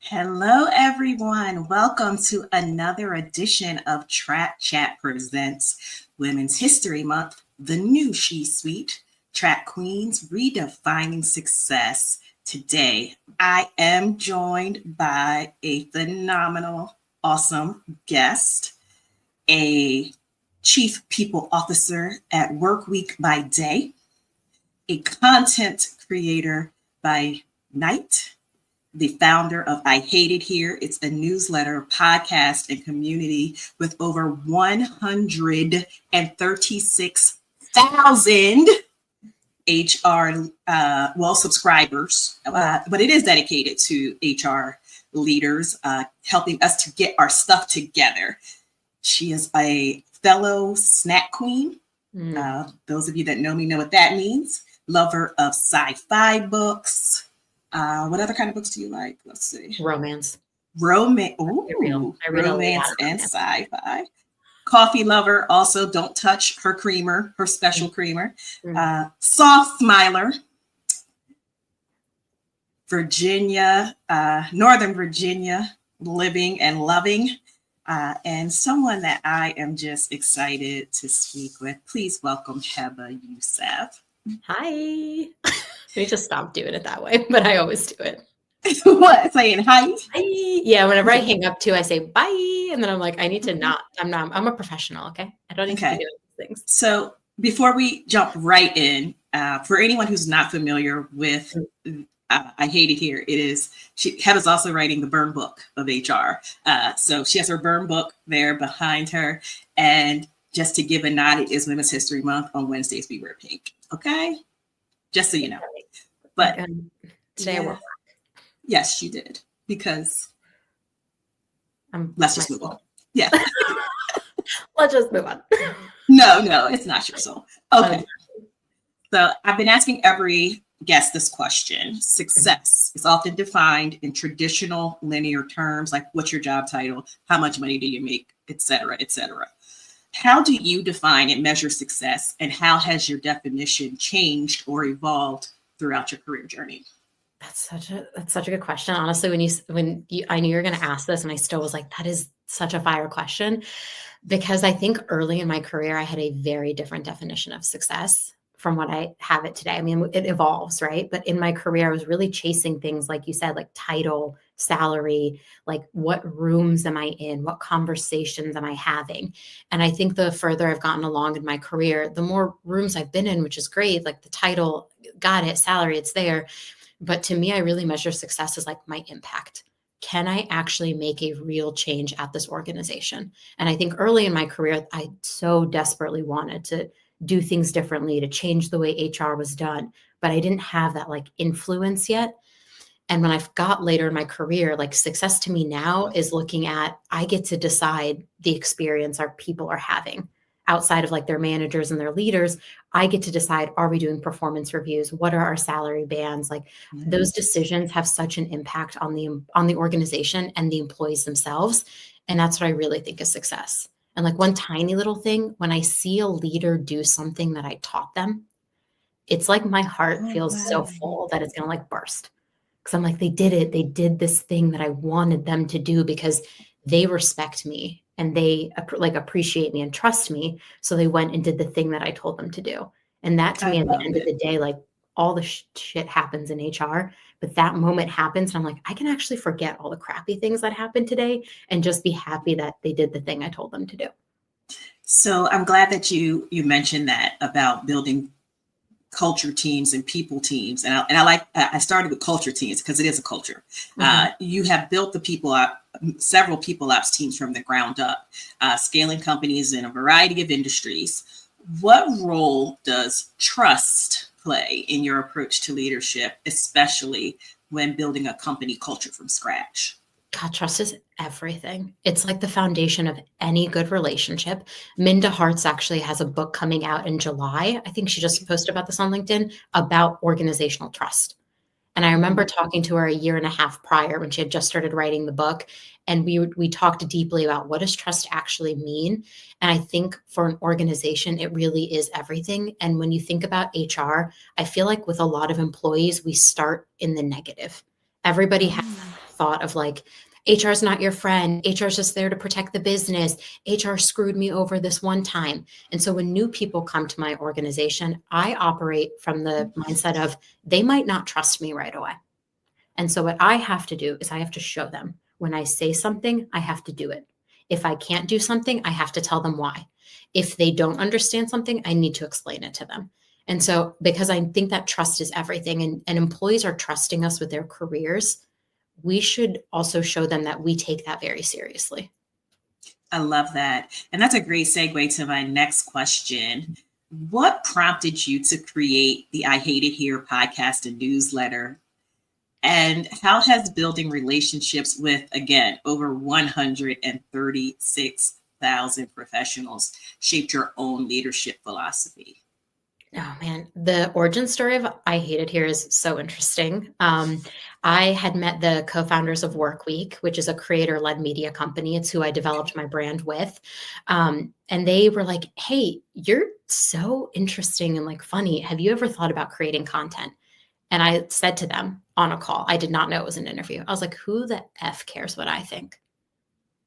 Hello, everyone. Welcome to another edition of Track Chat Presents Women's History Month, the new She Suite, Track Queens Redefining Success. Today, I am joined by a phenomenal, awesome guest, a Chief People Officer at Workweek by day, a content creator by night, the founder of I Hate It Here. It's a newsletter, podcast, and community with over 136,000 HR, subscribers, but it is dedicated to HR leaders, helping us to get our stuff together. She is a fellow snack queen. Those of you that know me know what that means. Lover of sci-fi books. What other kind of books do you like? Let's see. Romance. Romance. I read Romance and sci-fi. Coffee lover. Also, don't touch her creamer, her special creamer. Soft smiler. Virginia, Northern Virginia, living and loving. And someone that I am just excited to speak with. Please welcome Hebba Youssef. Hi. We just stopped doing it that way, but I always do it. What? Saying hi? Hi. Yeah, whenever I hang up too, I say bye. And then I'm like, I need to I'm a professional, okay? I don't need to be doing these things. So before we jump right in, for anyone who's not familiar with I Hate It Here, Hebba's also writing the Burn Book of HR. So she has her Burn Book there behind her. And just to give a nod, it is Women's History Month. On Wednesdays, we wear pink. Okay? Just so you know. But today I wore black. Yes, you did. Because let's just move on. Yeah. Let's just move on. No, it's not your soul. Okay. So I've been asking every guest this question. Success is often defined in traditional linear terms, like what's your job title, how much money do you make, et cetera, et cetera. How do you define and measure success, and how has your definition changed or evolved throughout your career journey? That's such a good question. Honestly, when I knew you were going to ask this, and I still was like, that is such a fire question, because I think early in my career, I had a very different definition of success from what I have it today. I mean, it evolves, right? But in my career, I was really chasing things, like you said, like title, salary, like what rooms am I in? What conversations am I having? And I think the further I've gotten along in my career, the more rooms I've been in, which is great. Like the title, got it, salary, it's there. But to me, I really measure success as like my impact. Can I actually make a real change at this organization? And I think early in my career, I so desperately wanted to do things differently, to change the way HR was done, but I didn't have that like influence yet. And when I've got later in my career, like success to me now is looking at, I get to decide the experience our people are having outside of like their managers and their leaders. I get to decide, are we doing performance reviews? What are our salary bands? Like those decisions have such an impact on the organization and the employees themselves. And that's what I really think is success. And like one tiny little thing, when I see a leader do something that I taught them, it's like my heart feels so full that it's going to like burst. Because I'm like, they did it. They did this thing that I wanted them to do because they respect me and they like appreciate me and trust me. So they went and did the thing that I told them to do. And that to me, at the end of the day, like all the shit happens in HR, but that moment happens. And I'm like, I can actually forget all the crappy things that happened today and just be happy that they did the thing I told them to do. So I'm glad that you mentioned that about building culture teams and people teams. And I started with culture teams because it is a culture. You have built the people up, several people ops teams from the ground up, scaling companies in a variety of industries. What role does trust play in your approach to leadership, especially when building a company culture from scratch? God, trust is everything. It's like the foundation of any good relationship. Minda Harts actually has a book coming out in July. I think she just posted about this on LinkedIn about organizational trust. And I remember talking to her a year and a half prior when she had just started writing the book. And we talked deeply about what does trust actually mean. And I think for an organization, it really is everything. And when you think about HR, I feel like with a lot of employees, we start in the negative. Everybody has that thought of like, HR is not your friend. HR is just there to protect the business. HR screwed me over this one time. And so when new people come to my organization, I operate from the mindset of they might not trust me right away. And so what I have to do is I have to show them. When I say something, I have to do it. If I can't do something, I have to tell them why. If they don't understand something, I need to explain it to them. And so because I think that trust is everything, and employees are trusting us with their careers, we should also show them that we take that very seriously. I love that. And that's a great segue to my next question. What prompted you to create the I Hate It Here podcast and newsletter? And how has building relationships with, again, over 136,000 professionals shaped your own leadership philosophy? Oh man, the origin story of I Hate It Here is so interesting. I had met the co-founders of Workweek, which is a creator-led media company. It's who I developed my brand with. And they were like, hey, you're so interesting and like funny. Have you ever thought about creating content? And I said to them on a call, I did not know it was an interview. I was like, who the F cares what I think?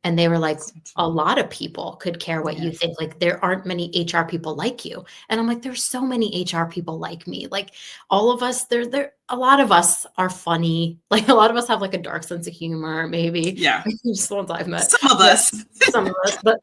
And they were like, a lot of people could care what you think. Like, there aren't many HR people like you. And I'm like, there's so many HR people like me. Like, all of us, a lot of us are funny. Like, a lot of us have like a dark sense of humor, maybe. Yeah. Just the ones I've met. Some of us. Some of us. But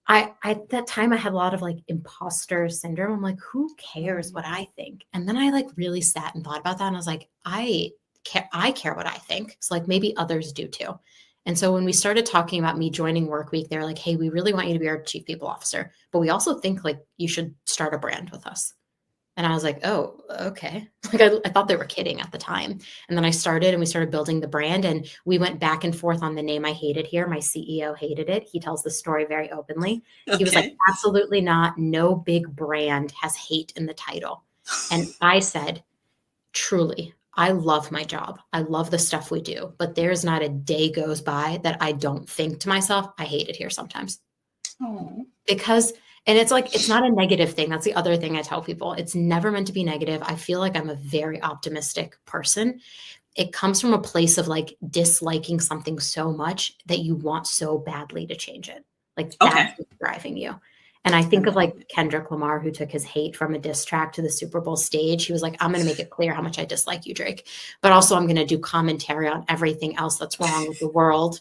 at that time I had a lot of like imposter syndrome. I'm like, who cares what I think? And then I like really sat and thought about that. And I was like, I care what I think. So like maybe others do too. And so when we started talking about me joining Workweek, they're like, hey, we really want you to be our chief people officer, but we also think like you should start a brand with us. And I was like, oh, okay. Like I thought they were kidding at the time. And then I started and we started building the brand, and we went back and forth on the name. I Hate It Here. My CEO hated it. He tells the story very openly. Okay. He was like, absolutely not. No big brand has hate in the title. And I said, truly, I love my job. I love the stuff we do, but there's not a day goes by that I don't think to myself, I hate it here sometimes. Oh. Because, and it's like, it's not a negative thing. That's the other thing I tell people. It's never meant to be negative. I feel like I'm a very optimistic person. It comes from a place of like disliking something so much that you want so badly to change it. Like that's what's driving you. And I think of like Kendrick Lamar, who took his hate from a diss track to the Super Bowl stage. He was like, I'm going to make it clear how much I dislike you, Drake. But also I'm going to do commentary on everything else that's wrong with the world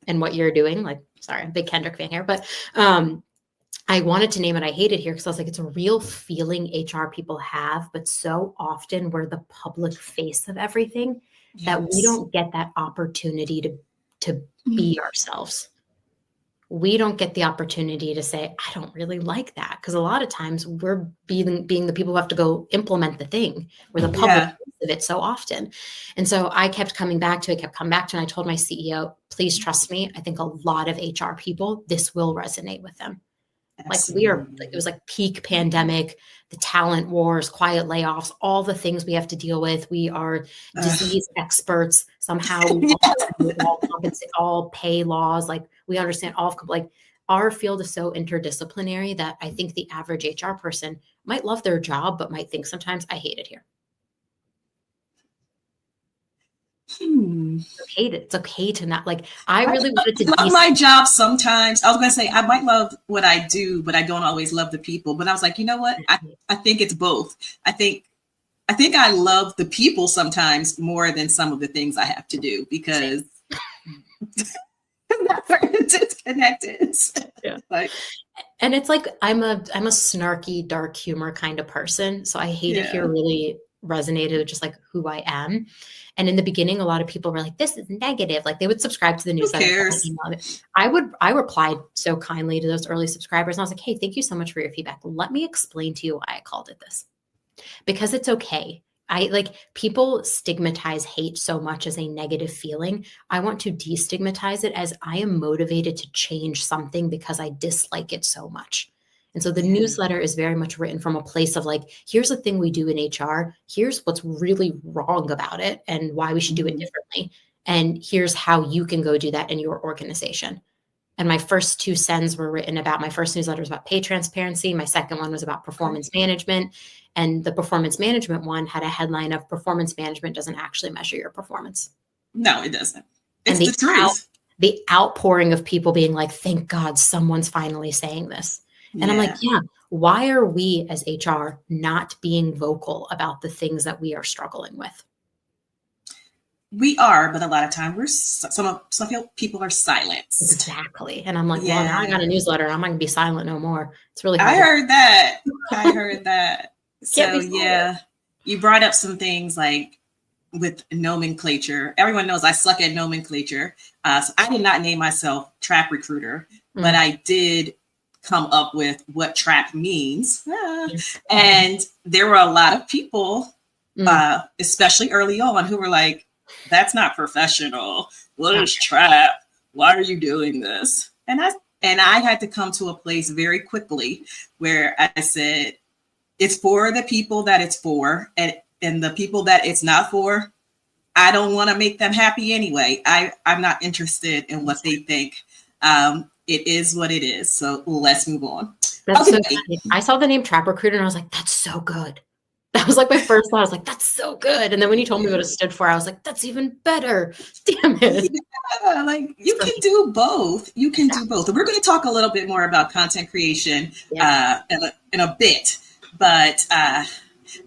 and what you're doing. Like, sorry, I'm a big Kendrick fan here. But I wanted to name it I Hate It Here because I was like, it's a real feeling HR people have. But so often we're the public face of everything that we don't get that opportunity to be ourselves. We don't get the opportunity to say, I don't really like that. Because a lot of times we're being the people who have to go implement the thing. We're the public of it so often. And so I kept coming back to it, and I told my CEO, please trust me. I think a lot of HR people, this will resonate with them. Absolutely. Like it was like peak pandemic, the talent wars, quiet layoffs, all the things we have to deal with. We are disease experts. Somehow we all pay laws. Like we understand all of, like our field is so interdisciplinary that I think the average HR person might love their job, but might think sometimes I hate it here. It's okay to not like, I really wanted to love my job sometimes. I was going to say, I might love what I do, but I don't always love the people. But I was like, you know what? I think it's both. I think I love the people sometimes more than some of the things I have to do because that's disconnected. Yeah. And it's like, I'm a snarky, dark humor kind of person. So I hate it here really resonated with just like who I am. And in the beginning, a lot of people were like, this is negative. Like they would subscribe to the newsletter. I replied so kindly to those early subscribers. And I was like, hey, thank you so much for your feedback. Let me explain to you why I called it this. Because it's okay. People stigmatize hate so much as a negative feeling. I want to destigmatize it as I am motivated to change something because I dislike it so much. And so the newsletter is very much written from a place of like, here's the thing we do in HR. Here's what's really wrong about it and why we should do it differently. And here's how you can go do that in your organization. And my first 2 cents were written about, my first newsletter was about pay transparency. My second one was about performance management. And the performance management one had a headline of performance management doesn't actually measure your performance. No, it doesn't. And It's the truth. the outpouring of people being like, thank God someone's finally saying this. And I'm like, Yeah. yeah, why are we as HR not being vocal about the things that we are struggling with? We are, but a lot of time some people are silenced. Exactly. And I'm like, well, now I got Yeah. a newsletter. I'm not going to be silent no more. It's really I hard to heard that. I heard that. can't So be silent. yeah, you brought up some things like with nomenclature. Everyone knows I suck at nomenclature. So I did not name myself trap recruiter, but Mm, I did come up with what trap means. mm, And there were a lot of people, mm. especially early on, who were like, that's not professional. What Oh, is trap? Why are you doing this? And I had to come to a place very quickly where I said, it's for the people that it's for, and the people that it's not for, I don't want to make them happy anyway. I'm not interested in what they think. It is what it is. So let's move on. that's so Okay. funny. I saw the name Trap Recruiter and I was like, that's so good. That was like my first thought. I was like, that's so good. And then when you told me what it stood for, I was like, that's even better. Damn it. Yeah, like you can do both. You can do both. And we're going to talk a little bit more about content creation Yeah. in a bit. But I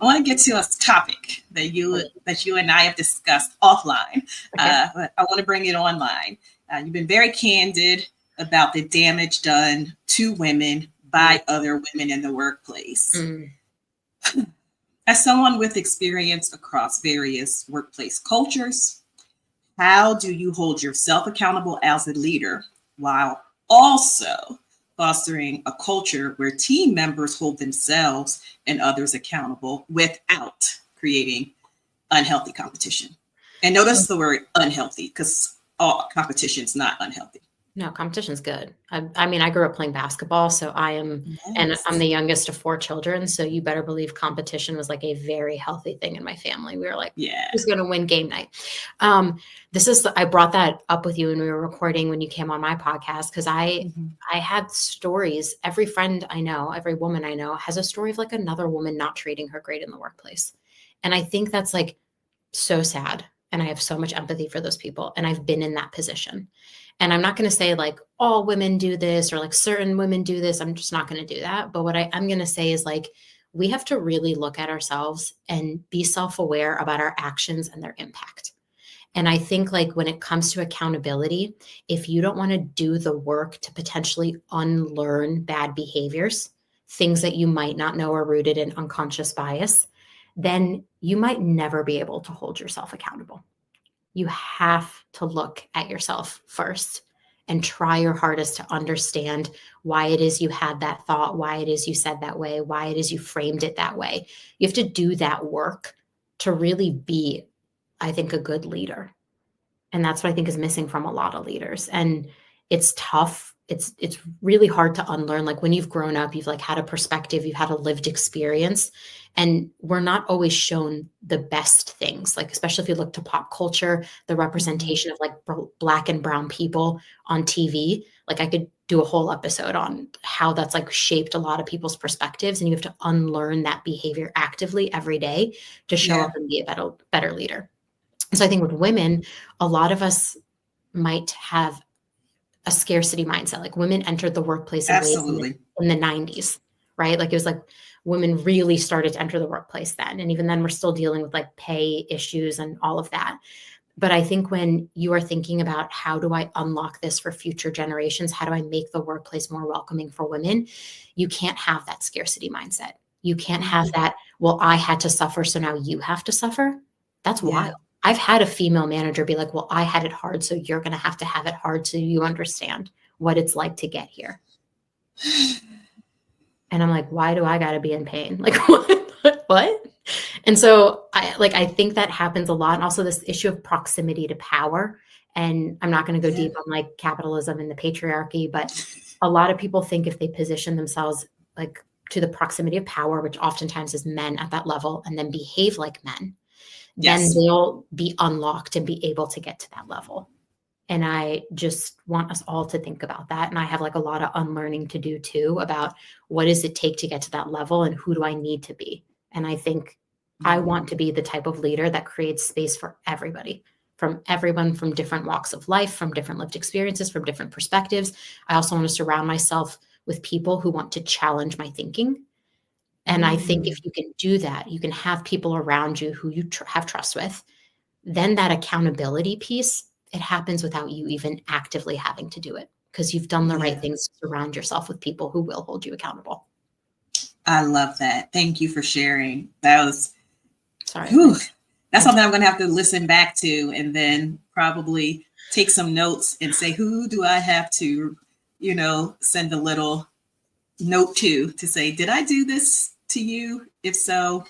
want to get to a topic that you and I have discussed offline. Okay. But I want to bring it online. You've been very candid about the damage done to women by other women in the workplace. Mm. As someone with experience across various workplace cultures, how do you hold yourself accountable as a leader while also fostering a culture where team members hold themselves and others accountable without creating unhealthy competition? And notice the word unhealthy, because all competition is not unhealthy. No, competition's good. I mean, I grew up playing basketball, so and I'm Yes. the youngest of 4 children. So you better believe competition was like a very healthy thing in my family. We were like, Yeah. who's going to win game night? I brought that up with you when we were recording when you came on my podcast because Mm-hmm. I had stories. Every friend I know, every woman I know has a story of like another woman not treating her great in the workplace, and I think that's like so sad. And I have so much empathy for those people, and I've been in that position. And I'm not going to say like all women do this or like certain women do this. I'm just not going to do that. But what I'm going to say is like, we have to really look at ourselves and be self aware about our actions and their impact. And I think like when it comes to accountability, if you don't want to do the work to potentially unlearn bad behaviors, things that you might not know are rooted in unconscious bias, then you might never be able to hold yourself accountable. You have to look at yourself first and try your hardest to understand why it is you had that thought, why it is you said that way, why it is you framed it that way. You have to do that work to really be, I think, a good leader. And that's what I think is missing from a lot of leaders. And it's tough. It's really hard to unlearn. Like when you've grown up, you've like had a perspective, you've had a lived experience, and we're not always shown the best things. Like especially if you look to pop culture, the representation of like black and brown people on TV. Like I could do a whole episode on how that's like shaped a lot of people's perspectives, and you have to unlearn that behavior actively every day to show Yeah. up and be a better leader. So I think with women, a lot of us might have a scarcity mindset. Like women entered the workplace in ways Absolutely. in the 90s, right? Like it was like women really started to enter the workplace then. And even then, we're still dealing with like pay issues and all of that. But I think when you are thinking about how do I unlock this for future generations? How do I make the workplace more welcoming for women? You can't have that scarcity mindset. You can't have that, well, I had to suffer, so now you have to suffer. That's Yeah. wild. I've had a female manager be like, well, I had it hard, so you're going to have it hard so you understand what it's like to get here. And I'm like, why do I got to be in pain? Like, what? And so I think that happens a lot. And also this issue of proximity to power. And I'm not going to go Yeah. deep on like capitalism and the patriarchy, but a lot of people think if they position themselves like to the proximity of power, which oftentimes is men at that level, and then behave like men, then Yes. they'll be unlocked and be able to get to that level. And I just want us all to think about that. And I have like a lot of unlearning to do too about what does it take to get to that level and who do I need to be? And I think I Yeah. want to be the type of leader that creates space for everybody, from everyone from different walks of life, from different lived experiences, from different perspectives. I also want to surround myself with people who want to challenge my thinking. And I think if you can do that, you can have people around you who you have trust with, then that accountability piece, it happens without you even actively having to do it because you've done the right things to surround yourself with people who will hold you accountable. I love that. Thank you for sharing. That was, sorry. That's something I'm going to have to listen back to and then probably take some notes and say, who do I have to, send a little note to say, did I do this to you? If so,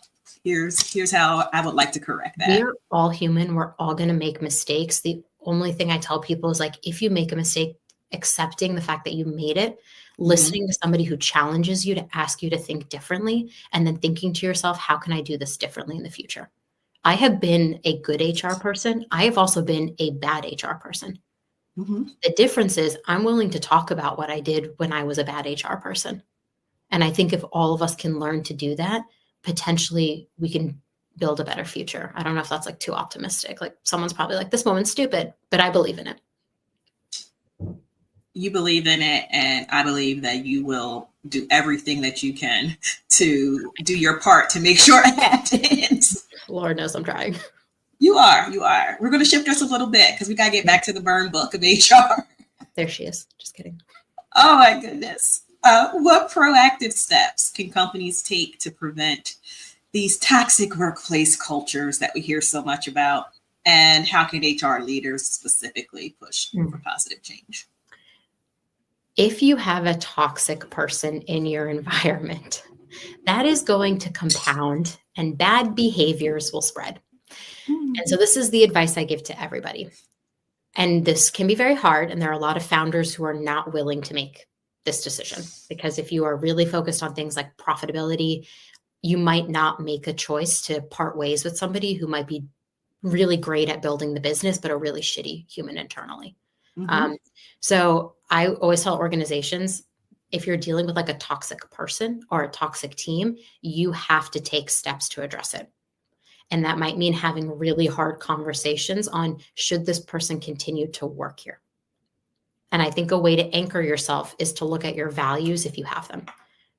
here's how I would like to correct that. We're all human. We're all going to make mistakes. The only thing I tell people is like, if you make a mistake, accepting the fact that you made it, listening to somebody who challenges you to ask you to think differently, and then thinking to yourself, how can I do this differently in the future? I have been a good HR person. I have also been a bad HR person. The difference is I'm willing to talk about what I did when I was a bad HR person. And I think if all of us can learn to do that, potentially we can build a better future. I don't know if that's like too optimistic. Like someone's probably like, this woman's stupid, but I believe in it. You believe in it, and I believe that you will do everything that you can to do your part to make sure it happens. Lord knows I'm trying. You are. We're going to shift us a little bit because we got to get back to the burn book of HR. There she is. Just kidding. Oh my goodness. What proactive steps can companies take to prevent these toxic workplace cultures that we hear so much about? And how can HR leaders specifically push for positive change? If you have a toxic person in your environment, that is going to compound and bad behaviors will spread. And so this is the advice I give to everybody. And this can be very hard. And there are a lot of founders who are not willing to make this decision, because if you are really focused on things like profitability, you might not make a choice to part ways with somebody who might be really great at building the business, but a really shitty human internally. So I always tell organizations, if you're dealing with like a toxic person or a toxic team, you have to take steps to address it. And that might mean having really hard conversations on, should this person continue to work here? And I think a way to anchor yourself is to look at your values if you have them.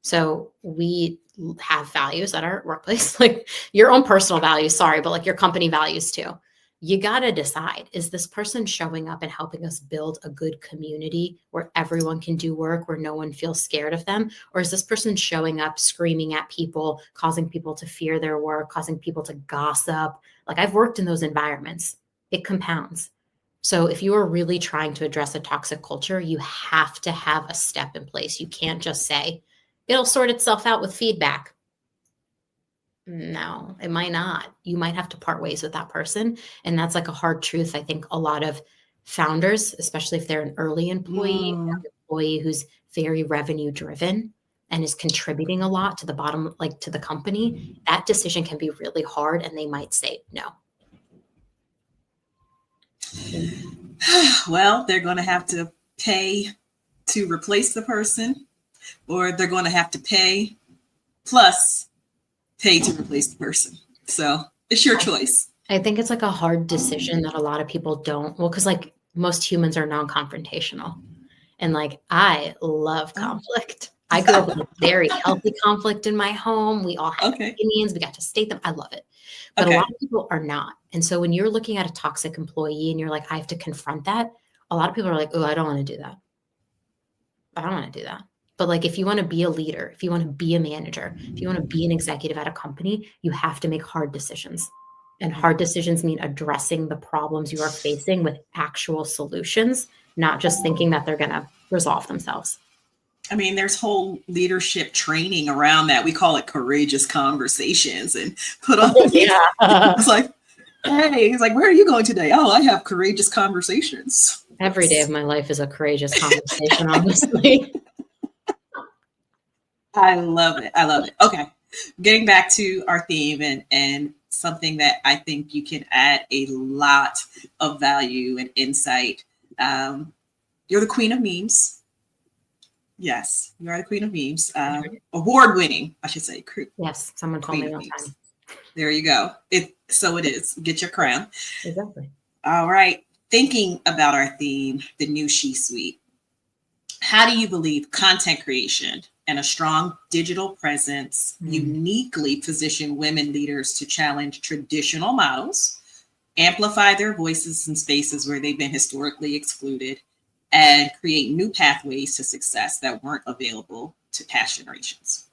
So we have values at our workplace, like your own personal values, sorry, but like your company values too. You got to decide, is this person showing up and helping us build a good community where everyone can do work, where no one feels scared of them? Or is this person showing up, screaming at people, causing people to fear their work, causing people to gossip? Like I've worked in those environments. It compounds. So if you are really trying to address a toxic culture, you have to have a step in place. You can't just say, it'll sort itself out with feedback. No, it might not. You might have to part ways with that person. And that's like a hard truth. I think a lot of founders, especially if they're an early employee, an employee who's very revenue driven and is contributing a lot to the bottom, like to the company, that decision can be really hard and they might say no. Well, they're going to have to pay to replace the person, or they're going to have to pay plus pay to replace the person. So it's your choice. I think it's like a hard decision that a lot of people don't. Well, because like most humans are non-confrontational. And like, I love conflict. I grew up with a very healthy conflict in my home. We all had opinions. We got to state them. I love it. But a lot of people are not. And so when you're looking at a toxic employee and you're like, I have to confront that, a lot of people are like, oh, I don't want to do that. I don't want to do that. But like, if you want to be a leader, if you want to be a manager, if you want to be an executive at a company, you have to make hard decisions. And hard decisions mean addressing the problems you are facing with actual solutions, not just thinking that they're going to resolve themselves. I mean, there's whole leadership training around that. We call it courageous conversations, and put on. It's like, hey, it's like, where are you going today? Oh, I have courageous conversations. Every day of my life is a courageous conversation, honestly. I love it. Okay. Getting back to our theme and something that I think you can add a lot of value and insight. You're the queen of memes. Yes, you are the queen of memes. Award-winning, I should say. Yes, someone told me one time. There you go. So it is. Get your crown. Exactly. All right. Thinking about our theme, the new She Suite. How do you believe content creation and a strong digital presence uniquely position women leaders to challenge traditional models, amplify their voices in spaces where they've been historically excluded, and create new pathways to success that weren't available to past generations?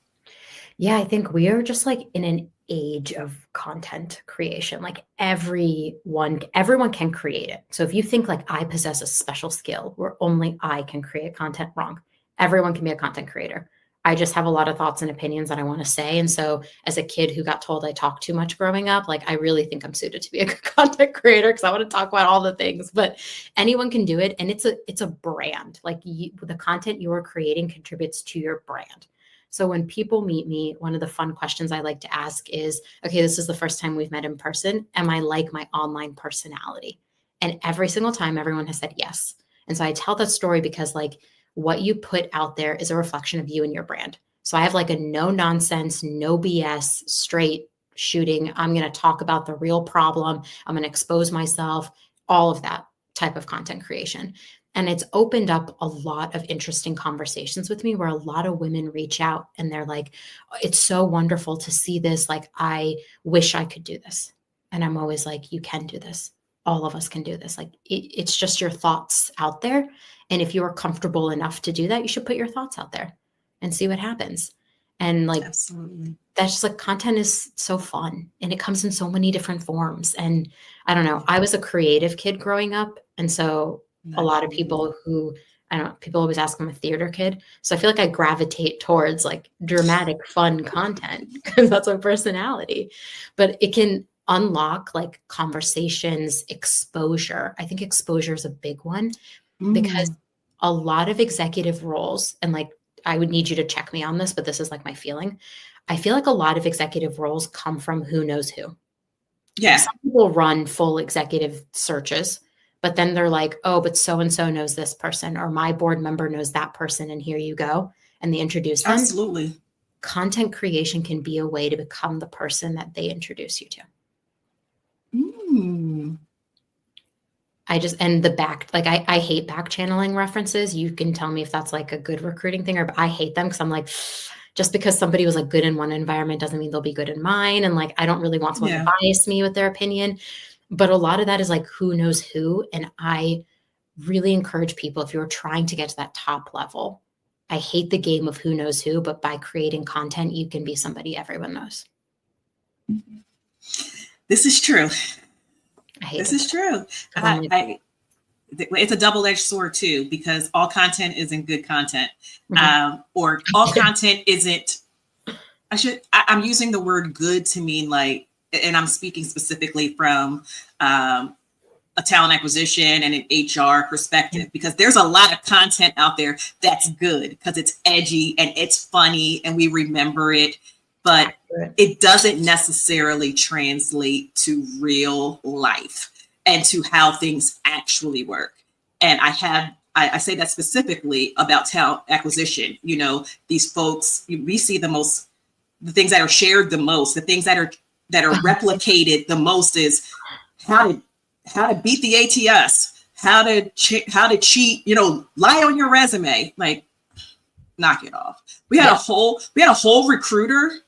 Yeah, I think we are just like in an age of content creation. Like everyone can create it. So if you think like I possess a special skill where only I can create content, wrong. Everyone can be a content creator. I just have a lot of thoughts and opinions that I want to say. And so as a kid who got told I talked too much growing up, like I really think I'm suited to be a good content creator because I want to talk about all the things, but anyone can do it. And it's a brand. Like the content you are creating contributes to your brand. So when people meet me, one of the fun questions I like to ask is, okay, this is the first time we've met in person. Am I like my online personality? And every single time, everyone has said yes. And so I tell that story because like what you put out there is a reflection of you and your brand. So I have like a no nonsense, no BS, straight shooting. I'm going to talk about the real problem. I'm going to expose myself, all of that type of content creation. And it's opened up a lot of interesting conversations with me where a lot of women reach out and they're like, it's so wonderful to see this. Like, I wish I could do this. And I'm always like, you can do this. All of us can do this. Like, it's just your thoughts out there. And if you are comfortable enough to do that, you should put your thoughts out there and see what happens. And like, Absolutely. that's just like content is so fun and it comes in so many different forms. And I don't know, I was a creative kid growing up. And so a lot of people who, I don't know, people always ask I'm a theater kid. So I feel like I gravitate towards like dramatic, fun content because that's my personality. But it can unlock like conversations, exposure. I think exposure is a big one because a lot of executive roles, and like I would need you to check me on this, but this is like my feeling. I feel like a lot of executive roles come from who knows who. Yeah. Like some people run full executive searches, but then they're like, oh, but so-and-so knows this person, or my board member knows that person, and here you go. And they introduce them. Absolutely. Content creation can be a way to become the person that they introduce you to. I hate back channeling references. You can tell me if that's like a good recruiting thing, or I hate them because I'm like, just because somebody was like good in one environment doesn't mean they'll be good in mine. And like, I don't really want someone to bias me with their opinion. But a lot of that is like, who knows who? And I really encourage people, if you're trying to get to that top level, I hate the game of who knows who, but by creating content, you can be somebody everyone knows. This is true. I hate this is true. It's a double-edged sword too, because all content isn't good content, or all content isn't. I'm using the word good to mean like, and I'm speaking specifically from a talent acquisition and an HR perspective, because there's a lot of content out there that's good because it's edgy and it's funny and we remember it, but it doesn't necessarily translate to real life and to how things actually work. And I say that specifically about talent acquisition. You know, these folks, we see the things that are shared the most, the things that are replicated the most is how to beat the ATS, how to cheat, you know, lie on your resume, like knock it off. We had a whole recruiter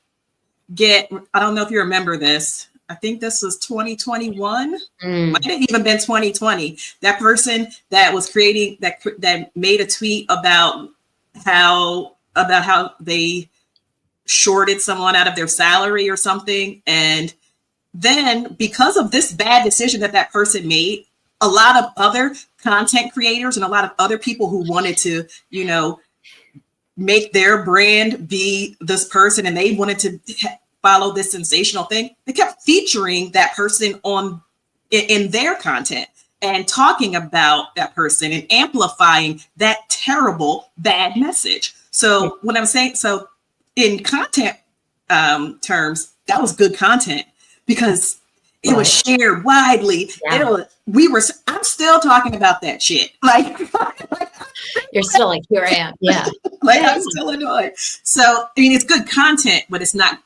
get, I don't know if you remember this. I think this was 2021. Might have even been 2020. That person that was creating that made a tweet about how they shorted someone out of their salary or something. And then because of this bad decision that person made, a lot of other content creators and a lot of other people who wanted to, you know, make their brand be this person and they wanted to follow this sensational thing, they kept featuring that person in their content and talking about that person and amplifying that terrible, bad message. So when I'm saying, so in content terms, that was good content because it was shared widely. I'm still talking about that shit. Like you're still like, here I am. Yeah. I'm still annoyed. So, I mean, it's good content, but it's not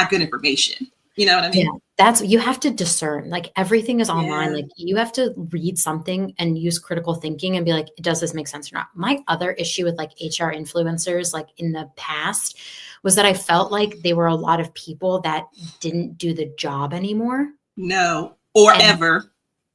good information. You know what I Yeah, mean? you have to discern, like everything is online. Yeah. Like you have to read something and use critical thinking and be like, does this make sense or not? My other issue with like HR influencers, like in the past, was that I felt like they were a lot of people that didn't do the job anymore. No. Or And ever.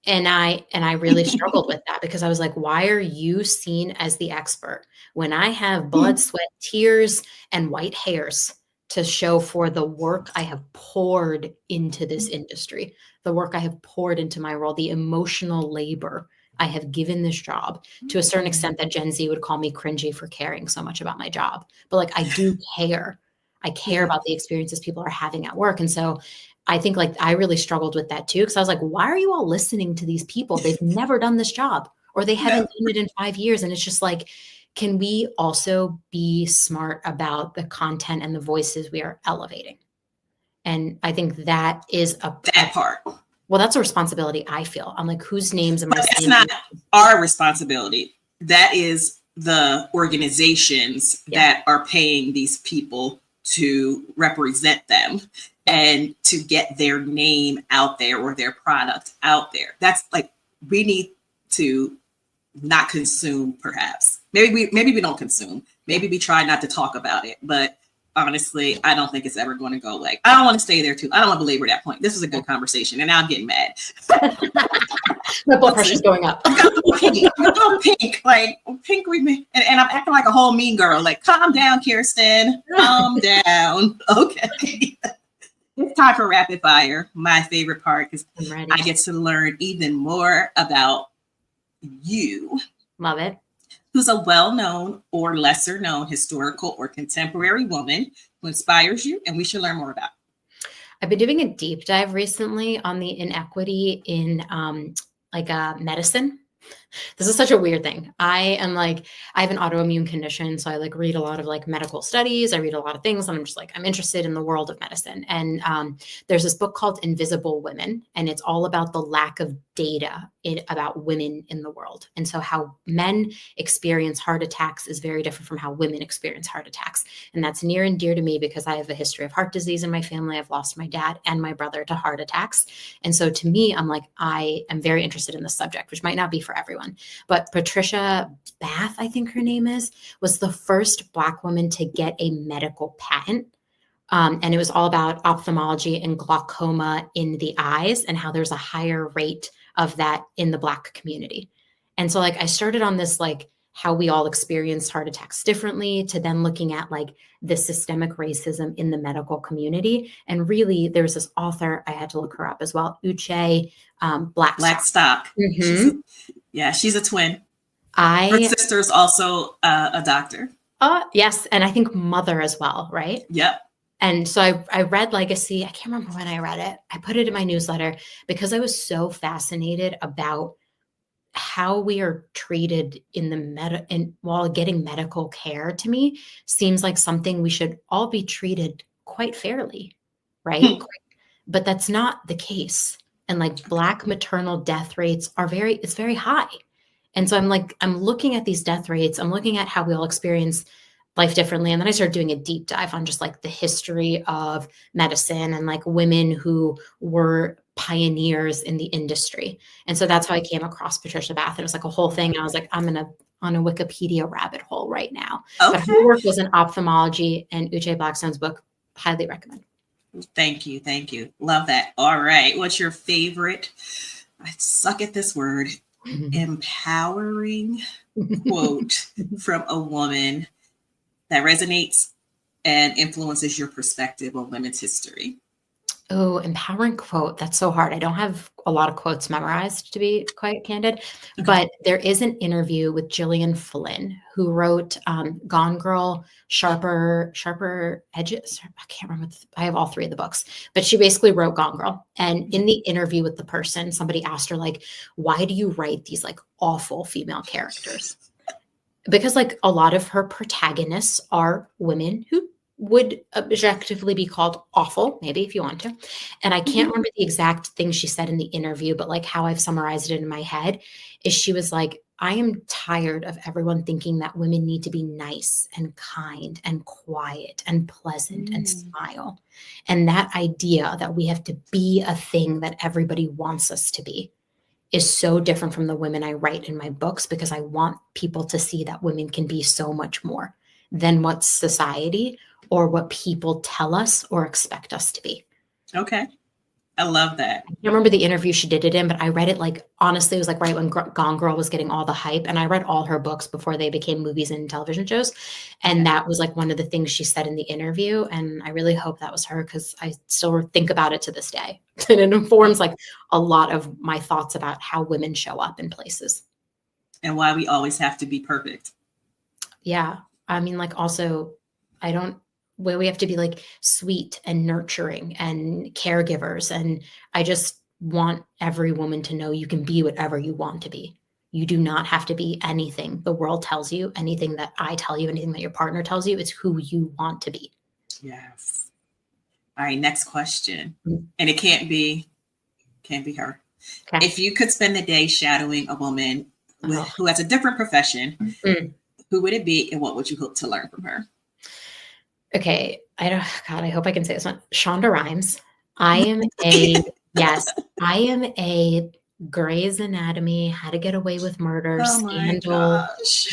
I really struggled with that because I was like, why are you seen as the expert when I have blood, sweat, tears, and white hairs to show for the work I have poured into this industry, the work I have poured into my role, the emotional labor I have given this job, to a certain extent that Gen Z would call me cringy for caring so much about my job. But like I do care. I care Yeah. about the experiences people are having at work. And so I think like I really struggled with that too. Cause I was like, why are you all listening to these people? They've never done this job or they haven't No. done it in 5 years. And it's just like, can we also be smart about the content and the voices we are elevating? And I think that is That part. well, that's a responsibility I feel. I'm like, whose names am I But that's saying? not our responsibility. That is the organizations that are paying these people to represent them and to get their name out there or their product out there. That's like, we need to not consume, perhaps. Maybe we don't consume. Maybe we try not to talk about it. But honestly, I don't think it's ever going to go away. I don't want to stay there too. I don't want to belabor that point. This was a good conversation, and now I'm getting mad. My blood pressure's going up. I'm pink, like pink. And I'm acting like a whole mean girl. Like, calm down, Kirsten. Calm down. Okay. It's time for rapid fire. My favorite part, because I get to learn even more about you. Love it. Who's a well-known or lesser-known historical or contemporary woman who inspires you and we should learn more about? I've been doing a deep dive recently on the inequity in medicine. This is such a weird thing. I have an autoimmune condition. So I like read a lot of like medical studies. I read a lot of things and I'm just like, I'm interested in the world of medicine. And there's this book called Invisible Women, and it's all about the lack of data about women in the world. And so how men experience heart attacks is very different from how women experience heart attacks. And that's near and dear to me because I have a history of heart disease in my family. I've lost my dad and my brother to heart attacks. And so to me, I'm like, I am very interested in this subject, which might not be for everyone. But Patricia Bath, I think her name was the first Black woman to get a medical patent. And it was all about ophthalmology and glaucoma in the eyes and how there's a higher rate of that in the Black community. And so like I started on this like how we all experience heart attacks differently, to then looking at like the systemic racism in the medical community. And really there's this author, I had to look her up as well, Uche Blackstock. Mm-hmm. She's a twin. Her sister's also a doctor. Yes. And I think mother as well, right? Yep. And so I read Legacy. I can't remember when I read it. I put it in my newsletter because I was so fascinated about how we are treated in the and while getting medical care. To me seems like something we should all be treated quite fairly, right? But that's not the case. And like Black maternal death rates it's very high. And so I'm looking at these death rates. I'm looking at how we all experience life differently. And then I started doing a deep dive on just like the history of medicine and like women who were pioneers in the industry. And so that's how I came across Patricia Bath. It was like a whole thing. And I was like, I'm on a Wikipedia rabbit hole right now. Okay. But her work was in ophthalmology, and Uche Blackstone's book, highly recommend. Thank you. Thank you. Love that. All right. What's your favorite? I suck at this word. Empowering quote from a woman that resonates and influences your perspective on women's history? Oh, empowering quote. That's so hard. I don't have a lot of quotes memorized, to be quite candid, okay. But there is an interview with Gillian Flynn, who wrote Gone Girl, Sharper Edges. I can't remember. I have all three of the books, but she basically wrote Gone Girl. And in the interview with the person, somebody asked her, like, why do you write these like awful female characters? Because like a lot of her protagonists are women who would objectively be called awful, maybe if you want to. And I can't remember the exact thing she said in the interview, but like how I've summarized it in my head is she was like, I am tired of everyone thinking that women need to be nice and kind and quiet and pleasant and smile. And that idea that we have to be a thing that everybody wants us to be is so different from the women I write in my books, because I want people to see that women can be so much more than what society or what people tell us or expect us to be. Okay. I love that. I can't remember the interview she did it in, but I read it like, honestly, it was like right when Gone Girl was getting all the hype. And I read all her books before they became movies and television shows. And that was like one of the things she said in the interview. And I really hope that was her, because I still think about it to this day. And it informs like a lot of my thoughts about how women show up in places. And why we always have to be perfect. Yeah. I mean, like, also, where we have to be like sweet and nurturing and caregivers. And I just want every woman to know you can be whatever you want to be. You do not have to be anything the world tells you, anything that I tell you, anything that your partner tells you. It's who you want to be. Yes. All right, next question. And it can't be her. Okay. If you could spend the day shadowing a woman who has a different profession, who would it be and what would you hope to learn from her? Okay. I hope I can say this one. Shonda Rhimes. I am a Grey's Anatomy, How to Get Away with Murder, Scandal,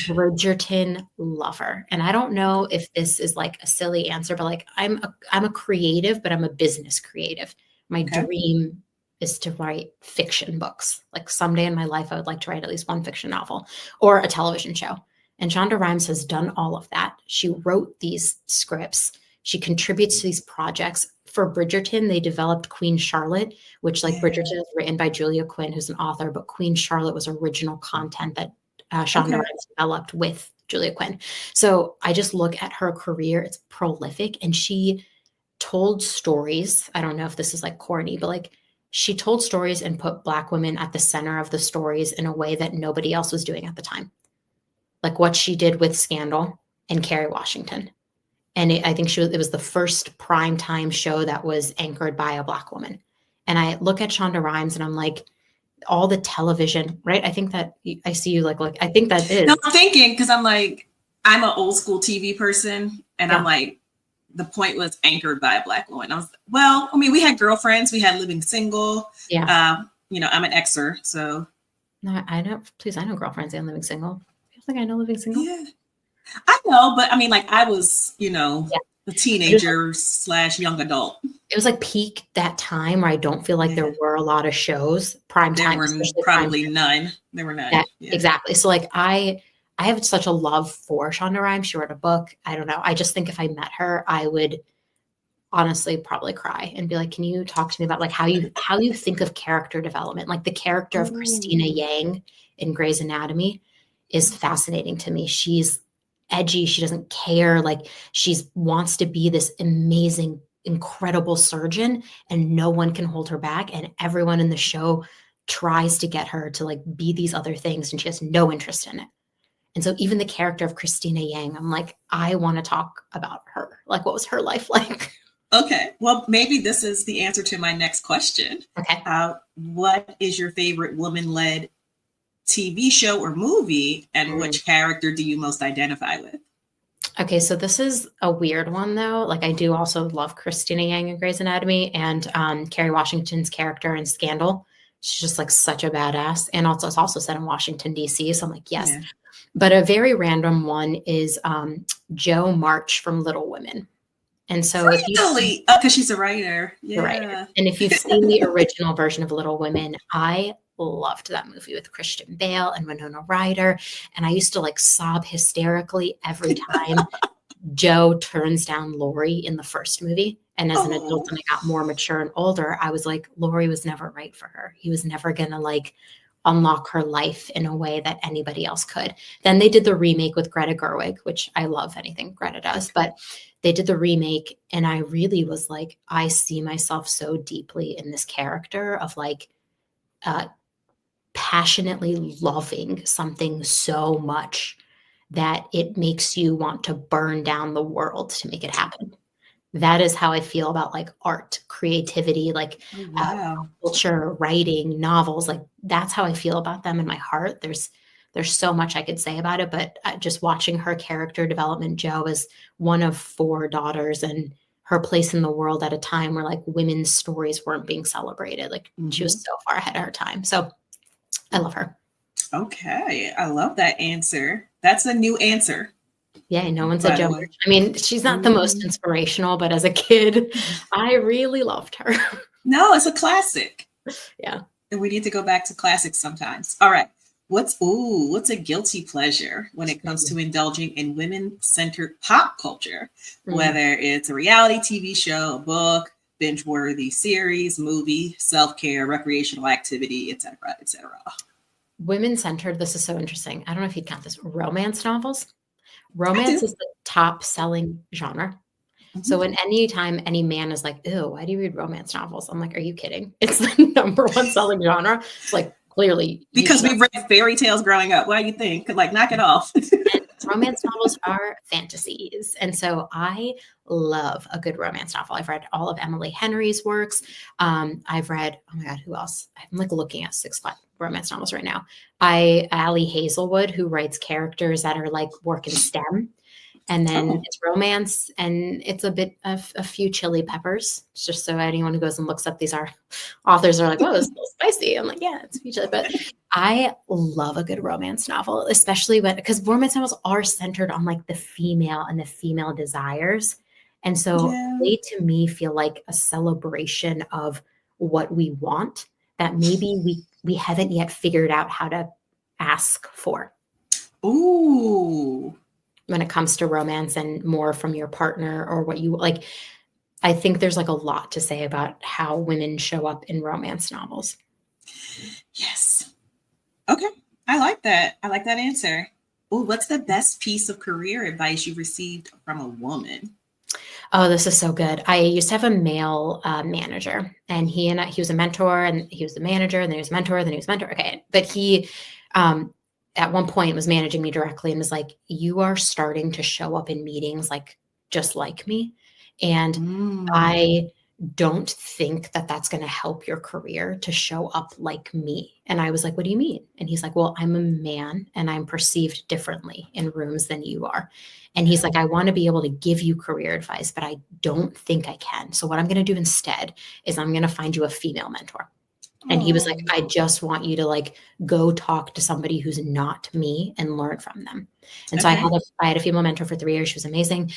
Bridgerton lover. And I don't know if this is like a silly answer, but like I'm a creative, but I'm a business creative. My dream is to write fiction books. Like someday in my life, I would like to write at least one fiction novel or a television show. And Shonda Rhimes has done all of that. She wrote these scripts. She contributes to these projects. For Bridgerton, they developed Queen Charlotte, which like Bridgerton is written by Julia Quinn, who's an author, but Queen Charlotte was original content that Shonda Rhimes developed with Julia Quinn. So I just look at her career. It's prolific. And she told stories. I don't know if this is like corny, but like she told stories and put Black women at the center of the stories in a way that nobody else was doing at the time. Like what she did with Scandal and Kerry Washington. And I think it was the first primetime show that was anchored by a Black woman. And I look at Shonda Rhimes and I'm like, all the television, right? I think that I see you like, I think that is. No, I'm thinking, because I'm like, I'm an old school TV person. And I'm like, the point was anchored by a Black woman. I mean, we had Girlfriends, we had Living Single. Yeah. I'm an Xer, so. No, I know Girlfriends and Living Single. I think I know Living Single. Yeah. I know, but I mean, like I was, a teenager / young adult. It was like peak that time where I don't feel like there were a lot of shows. Prime time. There were probably none. There were none. Yeah. Exactly. So like I have such a love for Shonda Rhimes. She wrote a book. I don't know. I just think if I met her, I would honestly probably cry and be like, can you talk to me about like how you think of character development? Like the character of Christina Yang in Grey's Anatomy is fascinating to me. She's edgy. She doesn't care. Like she wants to be this amazing, incredible surgeon, and no one can hold her back. And everyone in the show tries to get her to like be these other things, and she has no interest in it. And so even the character of Christina Yang, I'm like, I want to talk about her. Like, what was her life like? Okay. Well, maybe this is the answer to my next question. Okay. What is your favorite woman-led TV show or movie, and which character do you most identify with? Okay, so this is a weird one though. Like I do also love Christina Yang in Grey's Anatomy, and Kerry Washington's character in Scandal. She's just like such a badass, and also it's also set in Washington D.C. So I'm like, yes. Yeah. But a very random one is Jo March from Little Women. And so really, because she's a writer, and if you've seen the original version of Little Women, I loved that movie with Christian Bale and Winona Ryder. And I used to like sob hysterically every time Jo turns down Laurie in the first movie. And as an adult, when I got more mature and older, I was like, Laurie was never right for her. He was never going to like unlock her life in a way that anybody else could. Then they did the remake with Greta Gerwig, which I love anything Greta does, but they did the remake. And I really was like, I see myself so deeply in this character of like, passionately loving something so much that it makes you want to burn down the world to make it happen. That is how I feel about like art, creativity, like Oh, wow. culture, writing, novels. Like that's how I feel about them in my heart. There's so much I could say about it, but just watching her character development, Jo is one of 4 daughters, and her place in the world at a time where like women's stories weren't being celebrated. Like she was so far ahead of her time. So I love her. Okay. I love that answer. That's a new answer, Yeah, no one said by the Jo. way. I mean, she's not the most inspirational, but as a kid, I really loved her. No, it's a classic. Yeah. And we need to go back to classics sometimes. All right. What's a guilty pleasure when it comes to indulging in women-centered pop culture, whether it's a reality TV show, a book, binge-worthy series, movie, self-care, recreational activity, etc., etc. Women-centered, this is so interesting. I don't know if you'd count this. Romance novels. I Romance do. is the top selling genre. So when anytime any man is like, ew, why do you read romance novels? I'm like, are you kidding? It's the number 1 selling genre. It's like, clearly. Because we read fairy tales growing up. What do you think? Like, knock it off. Romance novels are fantasies. And so I love a good romance novel. I've read all of Emily Henry's works. I've read, oh my God, who else? I'm like looking at 6 romance novels right now. Ali Hazelwood, who writes characters that are like work in STEM. And then it's romance, and it's a bit of a few chili peppers. It's just so anyone who goes and looks up these authors are like, oh, it's a little spicy. I'm like, yeah, it's a few chili. But I love a good romance novel, especially because romance novels are centered on like the female and the female desires. And so they, to me, feel like a celebration of what we want that maybe we haven't yet figured out how to ask for. Ooh. When it comes to romance and more from your partner or what you like. I think there's like a lot to say about how women show up in romance novels. Yes. Okay. I like that. I like that answer. Oh, what's the best piece of career advice you received from a woman? Oh, this is so good. I used to have a male manager, and he was a mentor, and he was the manager, and then he was a mentor, then he was a mentor. Okay. But he, at one point was managing me directly and was like, you are starting to show up in meetings like just like me. And I don't think that that's going to help your career to show up like me. And I was like, what do you mean? And he's like, well, I'm a man and I'm perceived differently in rooms than you are. And he's like, I want to be able to give you career advice, but I don't think I can. So what I'm going to do instead is I'm going to find you a female mentor. And he was like, I just want you to like go talk to somebody who's not me and learn from them. And so I had a female mentor for 3 years. She was amazing.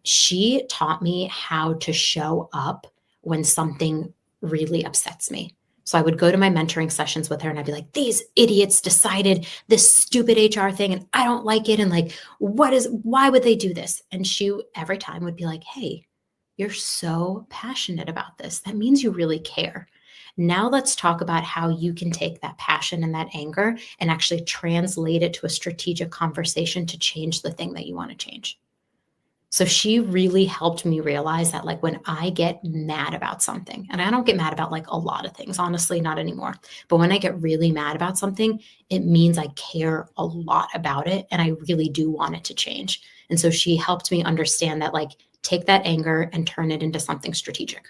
She taught me how to show up when something really upsets me. So I would go to my mentoring sessions with her and I'd be like, these idiots decided this stupid HR thing and I don't like it. And like, why would they do this? And she every time would be like, hey, you're so passionate about this. That means you really care. Now let's talk about how you can take that passion and that anger and actually translate it to a strategic conversation to change the thing that you want to change. So she really helped me realize that like when I get mad about something, and I don't get mad about like a lot of things, honestly, not anymore. But when I get really mad about something, it means I care a lot about it and I really do want it to change. And so she helped me understand that like take that anger and turn it into something strategic.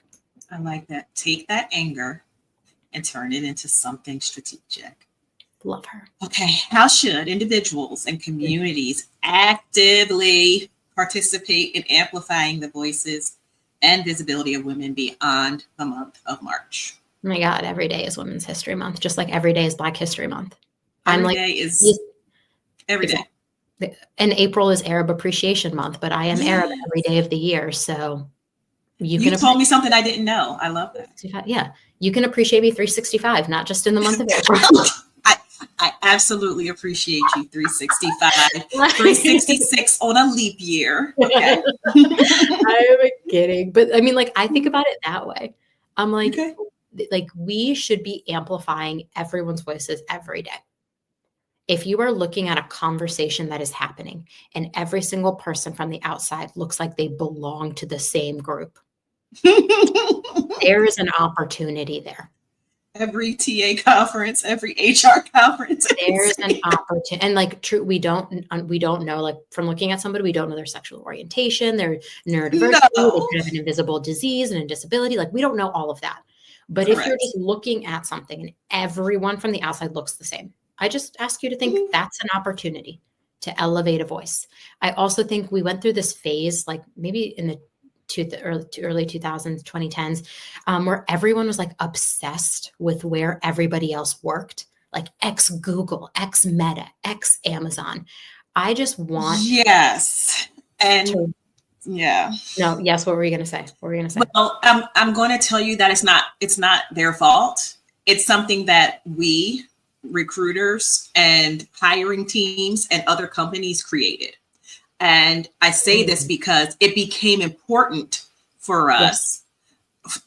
I like that. Take that anger and turn it into something strategic. Love her. Okay. How should individuals and communities actively participate in amplifying the voices and visibility of women beyond the month of March? Oh my God, every day is Women's History Month, just like every day is Black History Month. Every day is every day. And April is Arab Appreciation Month, but I am Arab every day of the year. So you told me something I didn't know. I love that. Yeah. You can appreciate me 365, not just in the month of April. I absolutely appreciate you 365. 366 on a leap year. Okay. I'm kidding. But I mean, like, I think about it that way. I'm like, like we should be amplifying everyone's voices every day. If you are looking at a conversation that is happening and every single person from the outside looks like they belong to the same group, there is an opportunity there. every TA conference, every HR conference. There's an opportunity, and like true, we don't know, like from looking at somebody, we don't know their sexual orientation, their neurodiversity, they No. could have an invisible disease and a disability. Like we don't know all of that. But if you're Correct. just looking at something and everyone from the outside looks the same, I just ask you to think that's an opportunity to elevate a voice. I also think we went through this phase, like maybe in the early 2000s, 2010s, where everyone was like obsessed with where everybody else worked, like ex Google, ex Meta, ex Amazon. I just want Yes. And to. yeah. No, yes. What were you going to say? What were you going to say? Well, I'm going to tell you that it's not their fault. It's something that we recruiters and hiring teams and other companies created. And I say this because it became important for us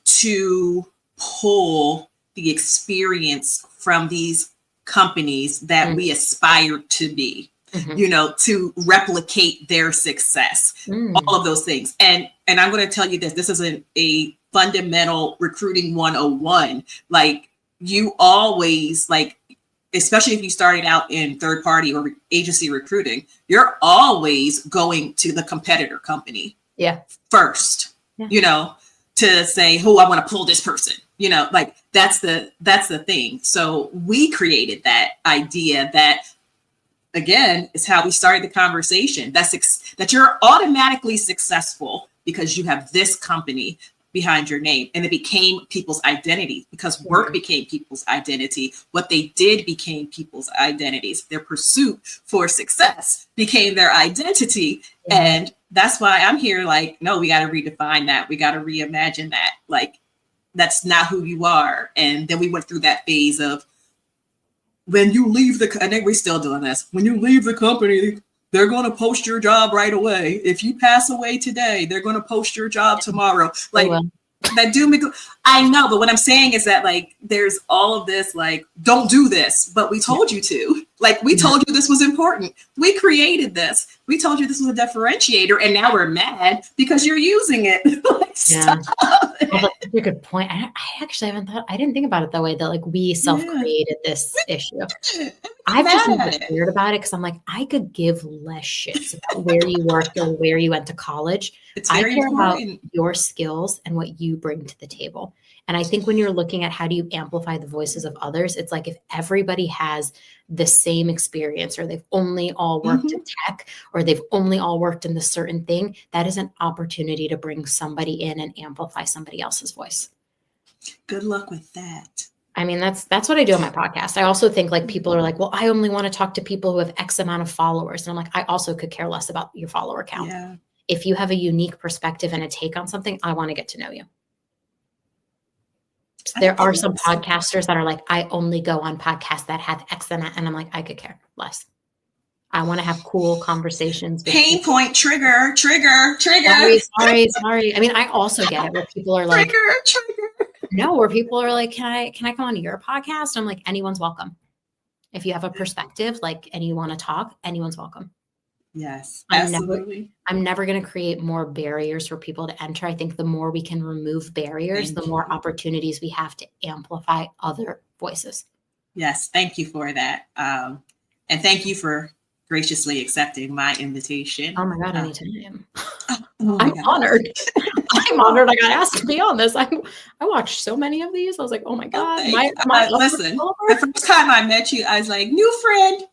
to pull the experience from these companies that we aspired to be, to replicate their success, all of those things. And I'm going to tell you this is a fundamental recruiting 101. Like you always, like, especially if you started out in third party or agency recruiting, you're always going to the competitor company first, to say, oh, I want to pull this person, like that's the thing. So we created that idea that, again, is how we started the conversation. That you're automatically successful because you have this company behind your name. And it became people's identity because work became people's identity. What they did became people's identities. Their pursuit for success became their identity. And that's why I'm here like, no, we got to redefine that. We got to reimagine that. Like, that's not who you are. And then we went through that phase of when you leave I think we're still doing this. When you leave the company, they're going to post your job right away. If you pass away today, they're going to post your job tomorrow. Like that do me. I know, but what I'm saying is that like there's all of this like don't do this, but we told you to. Like we told you this was important. We created this. We told you this was a differentiator, and now we're mad because you're using it. Like, stop. Well, that's a good point. I actually I didn't think about it that way. That like we self-created this issue. I've just never cared about it because I'm like, I could give less shits about where you worked or where you went to college. I care about your skills and what you bring to the table. And I think when you're looking at how do you amplify the voices of others, it's like if everybody has the same experience or they've only all worked in tech or they've only all worked in this certain thing, that is an opportunity to bring somebody in and amplify somebody else's voice. Good luck with that. I mean, that's what I do on my podcast. I also think like people are like, well, I only want to talk to people who have X amount of followers. And I'm like, I also could care less about your follower count. Yeah. If you have a unique perspective and a take on something, I want to get to know you. There are some podcasters that are like, I only go on podcasts that have X amount. And I'm like, I could care less. I want to have cool conversations. Pain point, trigger. Sorry. I mean, I also get it where people are like, trigger. No, where people are like, can I come on your podcast? I'm like, anyone's welcome. If you have a perspective, like, and you want to talk, anyone's welcome. Yes, absolutely. I'm never going to create more barriers for people to enter. I think the more we can remove barriers, the more opportunities we have to amplify other voices. Yes, thank you for that. And thank you for graciously accepting my invitation. Oh my God, anytime. I'm honored. I'm honored I got asked to be on this. I watched so many of these. I was like, oh my God. Listen, the first time I met you, I was like, new friend.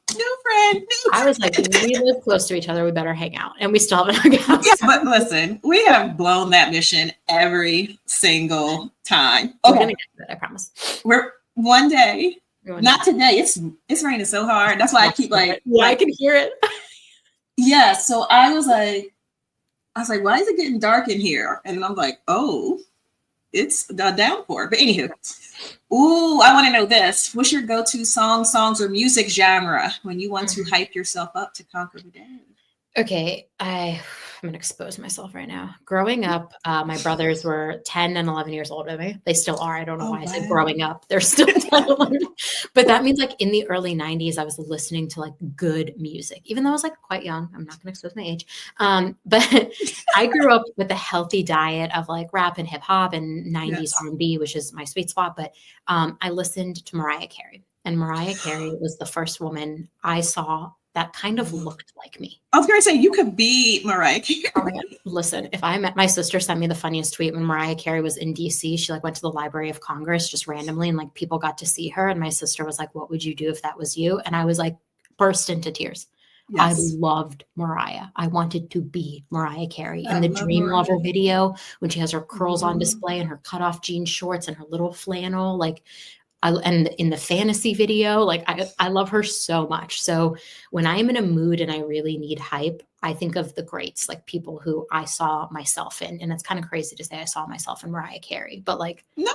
I was like, we live close to each other. We better hang out. And we still haven't hung out. Yeah, but listen, we have blown that mission every single time. Okay. We're going to get to it, I promise. We're one day. Not today. It's raining so hard. That's why I keep like. Yeah, I can hear it. Yeah. So I was like, why is it getting dark in here? And I'm like, oh, it's a downpour. But anywho, I want to know this. What's your go-to songs, or music genre when you want to hype yourself up to conquer the day? Okay, I'm gonna expose myself right now. Growing up, my brothers were 10 and 11 years older than me. They still are. I don't know Oh, why I said wow. growing up. They're still 10, 11. But that means like in the early 90s, I was listening to like good music, even though I was like quite young. I'm not gonna expose my age. But I grew up with a healthy diet of like rap and hip hop and 90s Yes. R&B, which is my sweet spot. But I listened to Mariah Carey. And Mariah Carey was the first woman I saw that kind of looked like me. I was going to say, you could be Mariah Carey. Oh my God. Listen, if I met my sister sent me the funniest tweet when Mariah Carey was in DC. She like went to the Library of Congress just randomly and like people got to see her. And my sister was like, what would you do if that was you? And I was like, burst into tears. I Yes. loved Mariah. I wanted to be Mariah Carey. I In the love Dream Mariah. Lover video, when she has her curls on Mhm. display and her cutoff jean shorts and her little flannel, like and in the fantasy video, like I love her so much. So when I'm in a mood and I really need hype, I think of the greats, like people who I saw myself in. And it's kind of crazy to say I saw myself in Mariah Carey, but like No,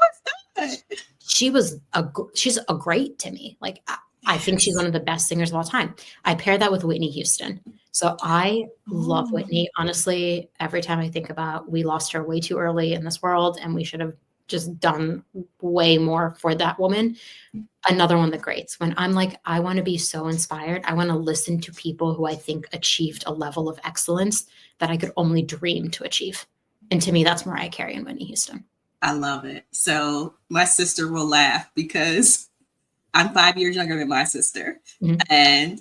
it's not. she's a great to me. Like I think she's Yes. one of the best singers of all time. I pair that with Whitney Houston. So I love Oh, Whitney. Honestly, every time I think about we lost her way too early in this world and we should have just done way more for that woman. Another one of the greats. When I'm like, I want to be so inspired, I want to listen to people who I think achieved a level of excellence that I could only dream to achieve. And to me, that's Mariah Carey and Whitney Houston. I love it. So my sister will laugh because I'm 5 years younger than my sister. Mhm. And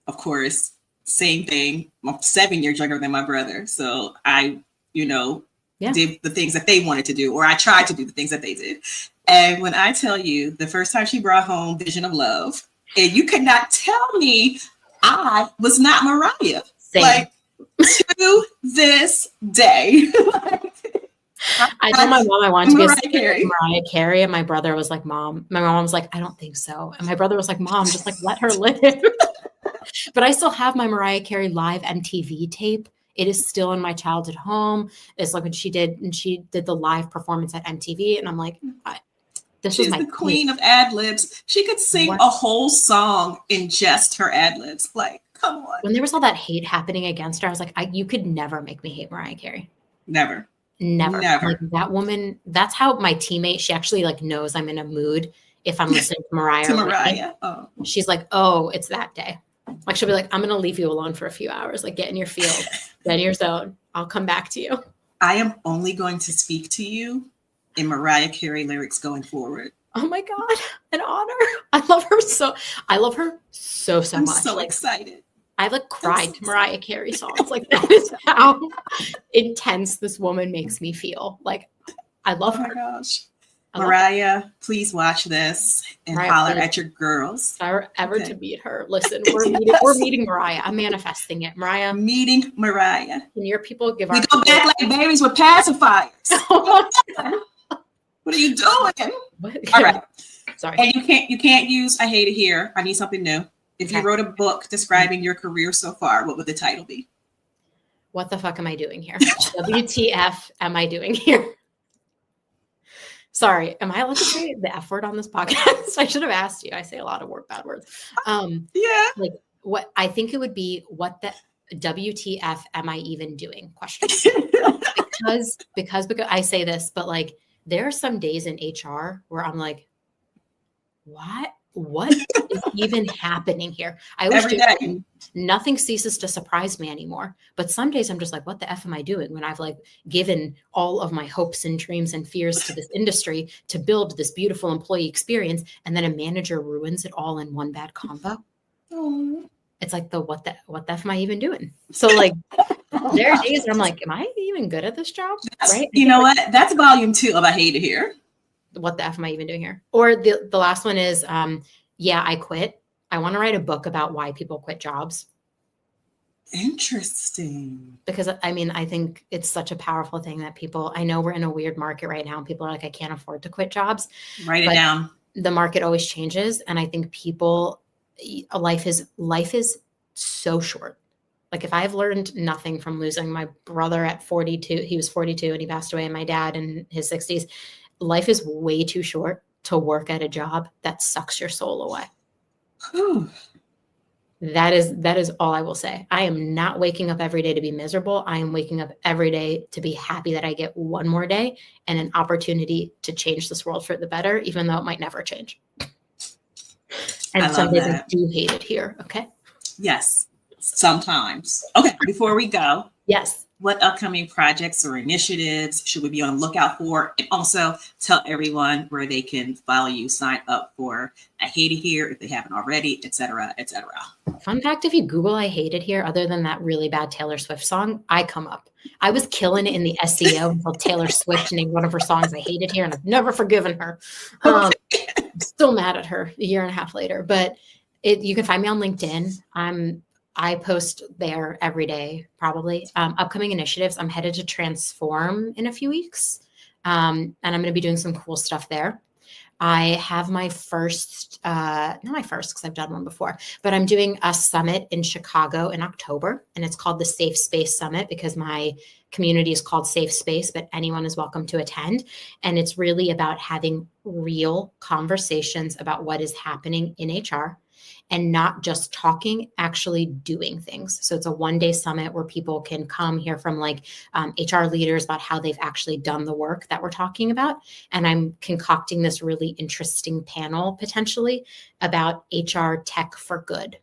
of course, same thing. I'm 7 years younger than my brother. So I, you know, Yeah. did the things that they wanted to do, or I tried to do the things that they did. And when I tell you the first time she brought home Vision of Love, and you could not tell me I was not Mariah. Same. Like to this day. I told my mom I wanted to be a Mariah singer Carey. like Mariah Carey, and my brother was like, "Mom." My mom was like, "I don't think so," and my brother was like, "Mom, just like let her live." But I still have my Mariah Carey live MTV tape. It is still in my childhood home. It's like when she did the live performance at MTV, and I'm like, this was She's my the queen. queen of ad libs. She could sing What? a whole song in just her ad libs. Like, come on. When there was all that hate happening against her, I was like, you could never make me hate Mariah Carey. Never. Never. I'm like, Never. that woman, that's how my teammate, she actually like knows I'm in a mood if I'm listening to Mariah To or Whitney. Mariah. Oh. She's like, oh, it's that day. Like she'll be like, I'm gonna leave you alone for a few hours. Like get in your field, get in your zone. I'll come back to you. I am only going to speak to you in Mariah Carey lyrics going forward. Oh my God, an honor. I love her so I'm much. so Like excited. I like cried to Mariah Carey songs. Like that is how intense this woman makes me feel. Like I love Oh my her. gosh. I love her. Mariah, please watch this and Mariah, holler please. at your girls. If I were ever Okay. to meet her, listen, we're Yes. meeting Mariah. I'm manifesting it. Mariah, Meeting Mariah. can your people give We our go people back like babies with pacifiers. What are you doing? What? All right. Sorry. And you can't use I hate it here. I need something new. If you Okay. wrote a book describing your career so far, what would the title be? What the fuck am I doing here? WTF am I doing here? Sorry, am I allowed to say the F word on this podcast? I should have asked you. I say a lot of bad words. Yeah. Like what I think it would be, what the WTF am I even doing? Question. because I say this, but like there are some days in HR where I'm like, what is even happening here? I always Every joke, day. nothing ceases to surprise me anymore. But some days I'm just like, what the F am I doing when I've like given all of my hopes and dreams and fears to this industry to build this beautiful employee experience, and then a manager ruins it all in one bad combo? Oh. It's like what the F am I even doing? So like there are days where I'm like, am I even good at this job? Right? You know what? That's volume 2 of I hate it here. What the F am I even doing here? Or the last one is, yeah, I quit. I want to write a book about why people quit jobs. Interesting. Because I mean, I think it's such a powerful thing that people, I know we're in a weird market right now and people are like, I can't afford to quit jobs. Write it down. The market always changes. And I think life is so short. Like if I've learned nothing from losing my brother at 42, he was 42 and he passed away, and my dad in his 60s, life is way too short to work at a job that sucks your soul away. Whew. That is all I will say. I am not waking up every day to be miserable. I am waking up every day to be happy that I get one more day and an opportunity to change this world for the better, even though it might never change. I And some love days I that. do hate it here. Okay. Yes, sometimes. Okay, before we go, Yes. what upcoming projects or initiatives should we be on the lookout for? And also tell everyone where they can follow you, sign up for I Hate It Here if they haven't already, et cetera, et cetera. Fun fact, if you Google I Hate It Here, other than that really bad Taylor Swift song, I come up. I was killing it in the SEO until Taylor Swift named one of her songs I Hate It Here, and I've never forgiven her. I'm still mad at her a year and a half later. But you can find me on LinkedIn. I post there every day, probably. Upcoming initiatives. I'm headed to Transform in a few weeks. And I'm going to be doing some cool stuff there. I have my first, not my first because I've done one before, but I'm doing a summit in Chicago in October. And it's called the Safe Space Summit because my community is called Safe Space, but anyone is welcome to attend. And it's really about having real conversations about what is happening in HR and not just talking, actually doing things. So it's a one-day summit where people can come hear from HR leaders about how they've actually done the work that we're talking about. And I'm concocting this really interesting panel potentially about HR tech for good.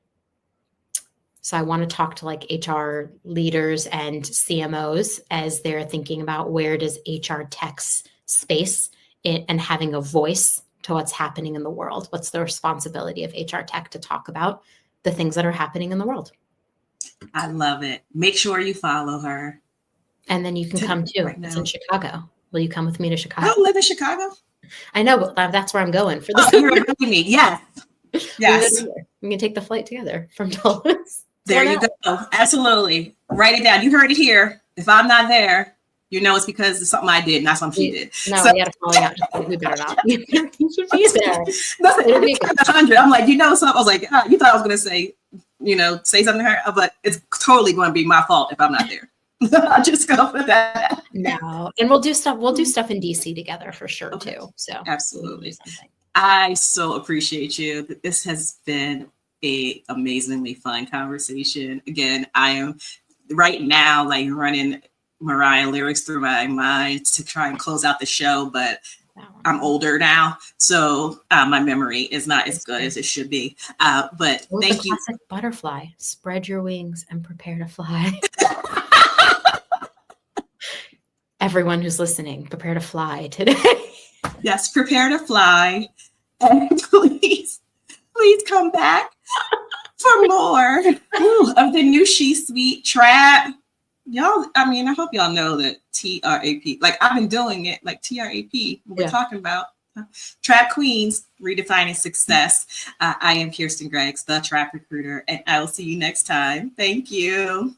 So I want to talk to HR leaders and CMOs as they're thinking about where does HR tech's space and having a voice to what's happening in the world. What's the responsibility of HR tech to talk about the things that are happening in the world? I love it. Make sure you follow her. And then you can come too. Right It's now. in Chicago. Will you come with me to I Chicago? don't live in Chicago. I know, but that's where I'm going for this. You're inviting me. Yes. Yes. We can take the flight together from Dulles. There you go. Absolutely. Write it down. You heard it here. If I'm not there, you know it's because it's something I did, not something she did. No, we had a falling out. We better not. You should be there. It'll be 100. I'm like, something. I was like, you thought I was going to say, say something to her, but it's totally going to be my fault if I'm not there. I'll just go for that. No, and we'll do stuff in DC together for sure too. So absolutely. I so appreciate you. This has been a amazingly fun conversation. Again, I am right now running Mariah lyrics through my mind to try and close out the show, but I'm older now, so my memory is not as good as it should be. But thank you. Classic butterfly. Spread your wings and prepare to fly. Everyone who's listening, prepare to fly today. Yes, prepare to fly. And please come back for more of the new She Suite Trap. Y'all, I hope y'all know that TRAP, I've been doing it, TRAP, we're talking about. Trap Queens, Redefining Success. I am Kirsten Greggs, the Trap Recruiter, and I will see you next time. Thank you.